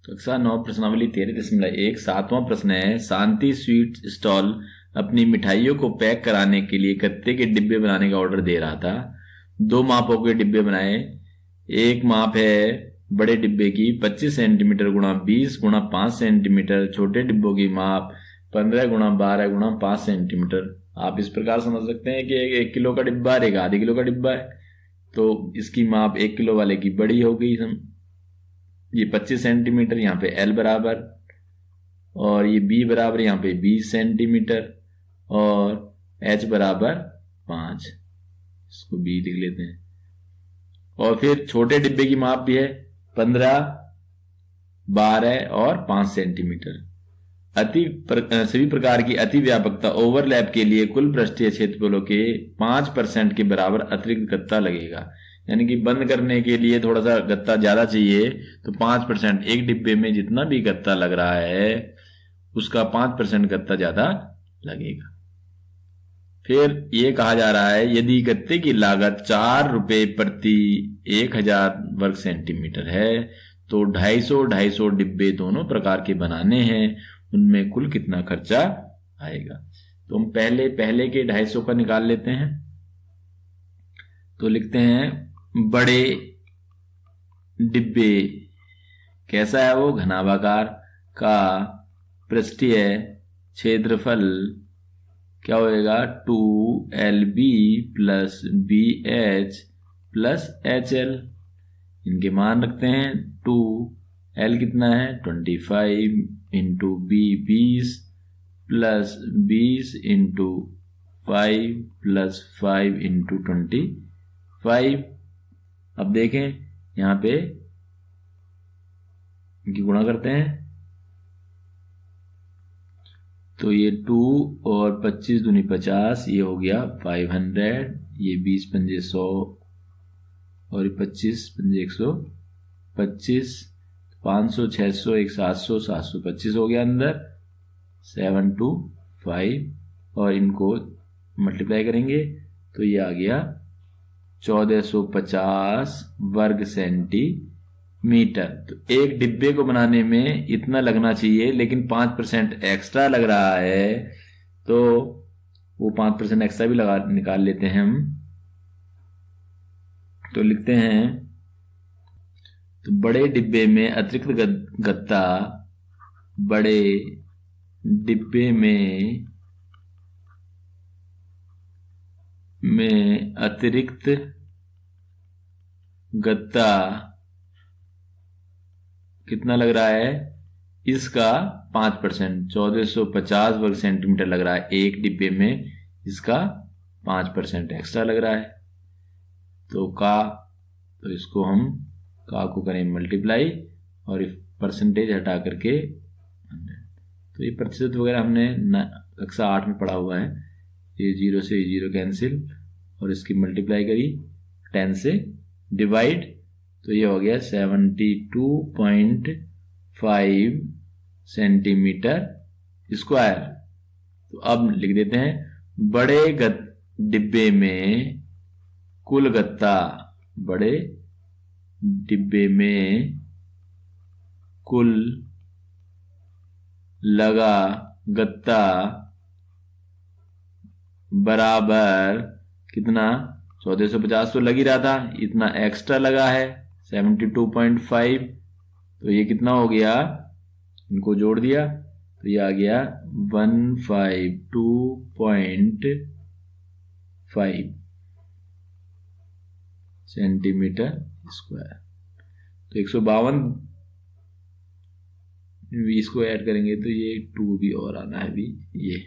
कक्षा 9 प्रश्नावली 13.1 7वां प्रश्न है, शांति स्वीट स्टॉल अपनी मिठाइयों को पैक कराने के लिए गत्ते के डिब्बे बनाने का ऑर्डर दे रहा था। 2 मापों के डिब्बे बनाए। एक माप है बड़े डिब्बे की 25 सेंटीमीटर गुणा 20 गुणा 5 सेंटीमीटर, छोटे डिब्बों की माप 15 गुणा 12 गुणा 5 सेंटीमीटर। आप इस प्रकार समझ सकते हैं कि 1 किलो का डिब्बा और एक आधे किलो का डिब्बा है, तो इसकी माप 1 किलो वाले की बड़ी हो गई। ये 25 सेंटीमीटर, यहाँ पे L बराबर, और ये B बराबर यहाँ पे 20 सेंटीमीटर, और H बराबर 5, इसको B लिख लेते हैं। और फिर छोटे डिब्बे की माप भी है 15, 12 और 5 सेंटीमीटर। सभी प्रकार की अति व्यापकता ओवरलैप के लिए कुल पृष्ठीय क्षेत्रफलों के 5% के बराबर अतिरिक्त गत्ता लगेगा। यानी कि बंद करने के लिए थोड़ा सा गत्ता ज्यादा चाहिए, तो 5%, एक डिब्बे में जितना भी गत्ता लग रहा है उसका 5% गत्ता ज्यादा लगेगा। फिर ये कहा जा रहा है, यदि गत्ते की लागत 4 रुपए प्रति 1000 वर्ग सेंटीमीटर है तो 250 डिब्बे दोनों प्रकार के बनाने हैं, उनमें कुल कितना खर्चा आएगा। तो हम पहले के 250 का निकाल लेते हैं। तो लिखते हैं बड़े डिब्बे, कैसा है वो, घनाभाकार का पृष्ठीय क्षेत्रफल क्या होएगा 2LB plus BH plus HL। इनके मान रखते हैं। 2L कितना है 25 into B 20 plus 20 into 5 plus 5 into 25। अब देखें यहां पे इनकी गुणा करते हैं, तो ये 2 और 25 दूनी 50, ये हो गया 500, ये 20 पंजे 100 और ये 25 पंजे 125, 500 600 1 700 725 हो गया अंदर 725, और इनको मल्टीप्लाई करेंगे तो ये आ गया 1450 वर्ग सेंटीमीटर। तो एक डिब्बे को बनाने में इतना लगना चाहिए, लेकिन 5% एक्स्ट्रा लग रहा है, तो वो 5% एक्स्ट्रा भी निकाल लेते हैं हम। तो लिखते हैं, तो बड़े डिब्बे में अतिरिक्त गत्ता, बड़े डिब्बे में अतिरिक्त गत्ता कितना लग रहा है, इसका 5%, 1450 वर्ग सेंटीमीटर लग रहा है एक डिब्बे में, इसका 5% एक्स्ट्रा लग रहा है। तो इसको हम का को करें मल्टीप्लाई, और परसेंटेज हटा करके 100। तो ये प्रतिशत वगैरह हमने कक्षा 8 में पढ़ा हुआ है। ये 0 से 0 कैंसिल, और इसकी मल्टीप्लाई करी 10 से डिवाइड, तो ये हो गया 72.5 सेंटीमीटर स्क्वायर। तो अब लिख देते हैं, बड़े डिब्बे में कुल गत्ता, बड़े डिब्बे में कुल लगा गत्ता बराबर कितना, 1450 तो लग ही रहा था, इतना एक्स्ट्रा लगा है 72.5, तो ये कितना हो गया, इनको जोड़ दिया तो ये आ गया 152.5 सेंटीमीटर स्क्वायर। तो 152 इसको ऐड करेंगे तो ये 2 भी और आना है भी, ये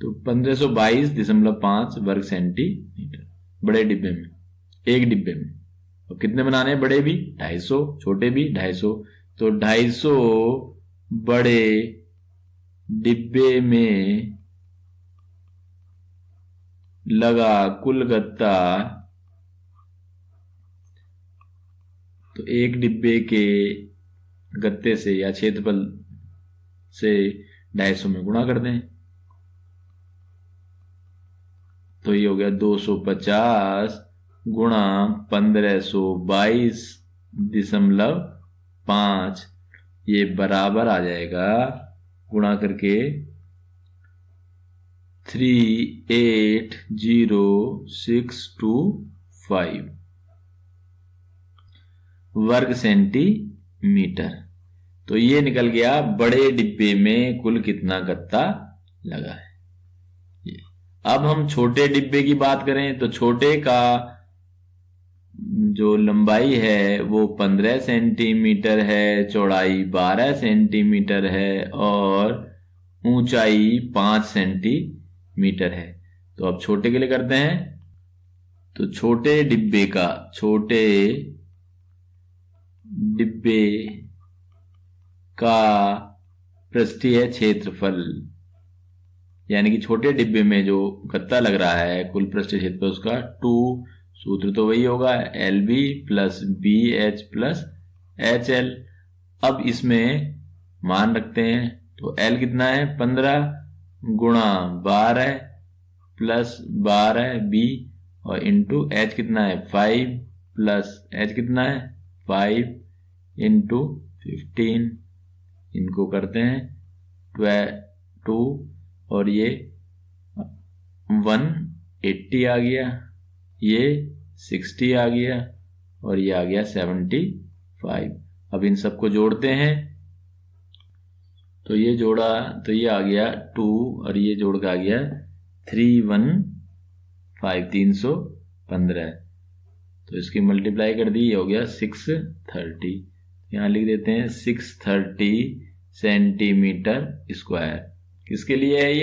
तो 1522.5 वर्ग सेंटीमीटर बड़े डिब्बे में, एक डिब्बे में। और कितने बनाने हैं, बड़े भी 250, छोटे भी 250, तो 250 बड़े डिब्बे में लगा कुल गत्ता, तो एक डिब्बे के गत्ते से या क्षेत्रफल से 250 में गुणा कर दें, तो ये हो गया 250 गुणा 1522.5, ये बराबर आ जाएगा गुणा करके 380,625 वर्ग सेंटीमीटर। तो ये निकल गया बड़े डिब्बे में कुल कितना गत्ता लगा है। अब हम छोटे डिब्बे की बात करें तो छोटे का जो लंबाई है वो 15 सेंटीमीटर है, चौड़ाई 12 सेंटीमीटर है और ऊंचाई 5 सेंटीमीटर है। तो अब छोटे के लिए करते हैं। तो छोटे डिब्बे का पृष्ठीय क्षेत्रफल, यानी कि छोटे डिब्बे में जो गत्ता लग रहा है कुल पृष्ठीय क्षेत्रफल उसका 2, सूत्र तो वही होगा LB plus BH plus HL। अब इसमें मान रखते हैं तो L कितना है 15 गुणा 12 प्लस 12B और इंटू H कितना है 5 प्लस H कितना है 5 इंटू 15, इनको करते हैं 2 और ये 180 आ गया, ये 60 आ गया और ये आ गया 75। अब इन सबको जोड़ते हैं तो ये जोड़ा तो ये आ गया 2 और ये जोड़ के आ गया 315 तो इसकी मल्टीप्लाई कर दी, ये हो गया 630। यहाँ लिख देते हैं 630 सेंटीमीटर स्क्वायर। किसके लिए है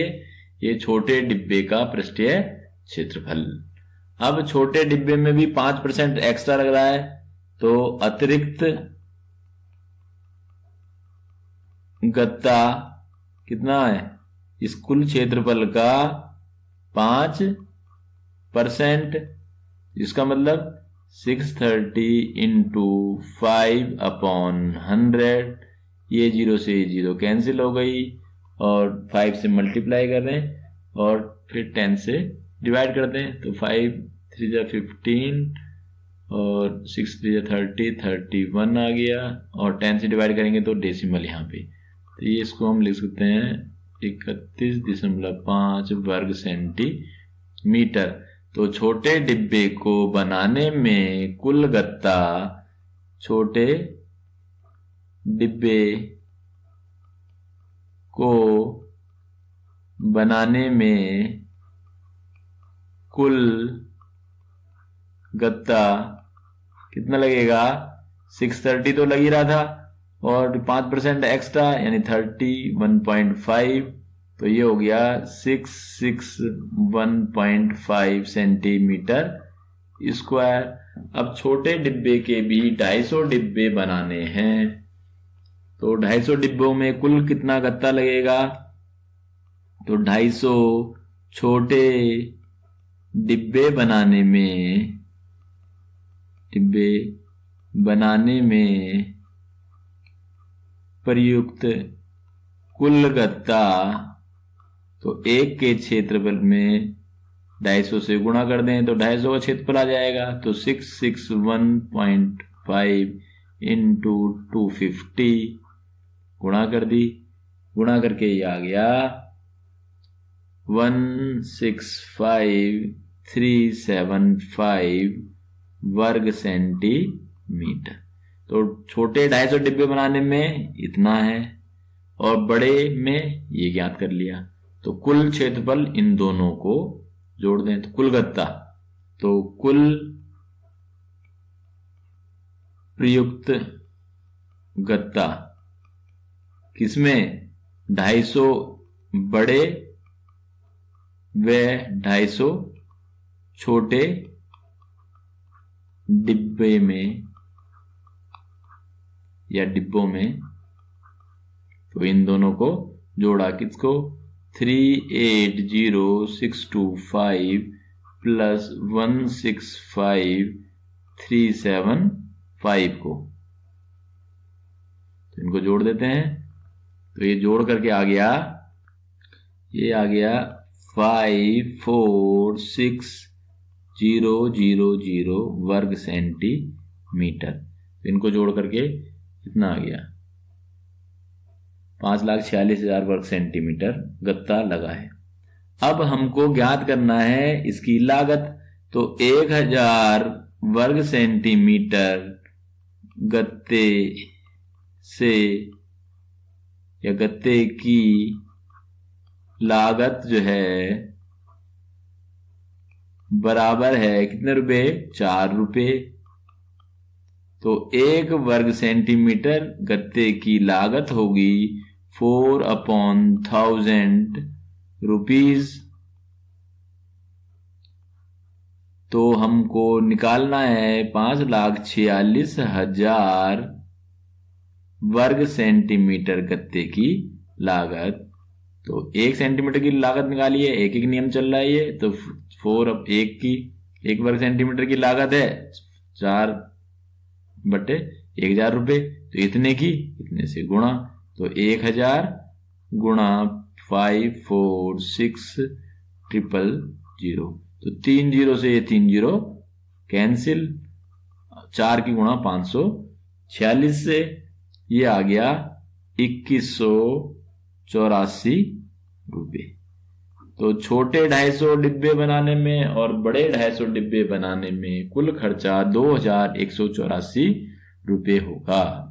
ये छोटे डिब्बे का पृष्ठीय क्षेत्रफल। अब छोटे डिब्बे में भी 5% एक्स्ट्रा लग रहा है तो अतिरिक्त गत्ता कितना है इस कुल क्षेत्रफल का 5%, इसका मतलब 630 इंटू 5/100, ये 0 से 0 कैंसिल हो गई और 5 से मल्टीप्लाई कर रहे हैं और फिर 10 से डिवाइड करते हैं तो 5 3 जा 15 और 6 3 जा 30, 31 आ गया और 10 से डिवाइड करेंगे तो डेसिमल यहाँ पे, तो ये इसको हम लिख सकते हैं 31.5 वर्ग सेंटीमीटर। तो छोटे डिब्बे को बनाने में कुल गत्ता, छोटे डिब्बे को बनाने में कुल गत्ता कितना लगेगा 630 तो लग ही रहा था और 5% एक्स्ट्रा यानी 31.5, तो ये हो गया 661.5 सेंटीमीटर स्क्वायर। अब छोटे डिब्बे के भी 250 डिब्बे बनाने हैं तो 250 डिब्बों में कुल कितना गत्ता लगेगा, तो 250 छोटे डिब्बे बनाने में प्रयुक्त कुल गत्ता, तो एक के क्षेत्रफल में 250 से गुणा कर दें तो 250 का क्षेत्रफल आ जाएगा तो 661.5 इंटू 250 गुणा कर दी, गुणा करके ये आ गया 165,375 वर्ग सेंटीमीटर। तो छोटे 250 डिब्बे बनाने में इतना है और बड़े में ये ज्ञात कर लिया। तो कुल क्षेत्रफल इन दोनों को जोड़ दें तो कुल गत्ता, तो कुल प्रयुक्त गत्ता किसमें 250 बड़े व 250 छोटे डिब्बे में या डिब्बों में, तो इन दोनों को जोड़ा किसको 380,625 प्लस 165,375 को, तो इनको जोड़ देते हैं तो ये जोड़ करके आ गया, ये आ गया 546,000 वर्ग सेंटीमीटर। तो इनको जोड़ करके इतना आ गया 5,46,000 वर्ग सेंटीमीटर गत्ता लगा है। अब हमको ज्ञात करना है इसकी लागत। तो 1,000 वर्ग सेंटीमीटर गत्ते से या गत्ते की लागत जो है बराबर है कितने रुपए? 4 रुपए। तो 1 वर्ग सेंटीमीटर गत्ते की लागत होगी 4/1000 रुपीज। तो हमको निकालना है 5,46,000 वर्ग सेंटीमीटर गत्ते की लागत। तो 1 सेंटीमीटर की लागत निकालिए, एक नियम चल रहा है ये। तो 1 वर्ग सेंटीमीटर की लागत है 4/1000 रुपये। तो इतने की इतने से गुणा। तो 1,000 गुणा 546,000। तो 3 जीरो से ये 3 जीरो कैंसिल। 4 की गुणा 546 से ये आ गया 2184 रुपये। तो छोटे 250 डिब्बे बनाने में और बड़े 250 डिब्बे बनाने में कुल खर्चा 2,184 रुपये होगा।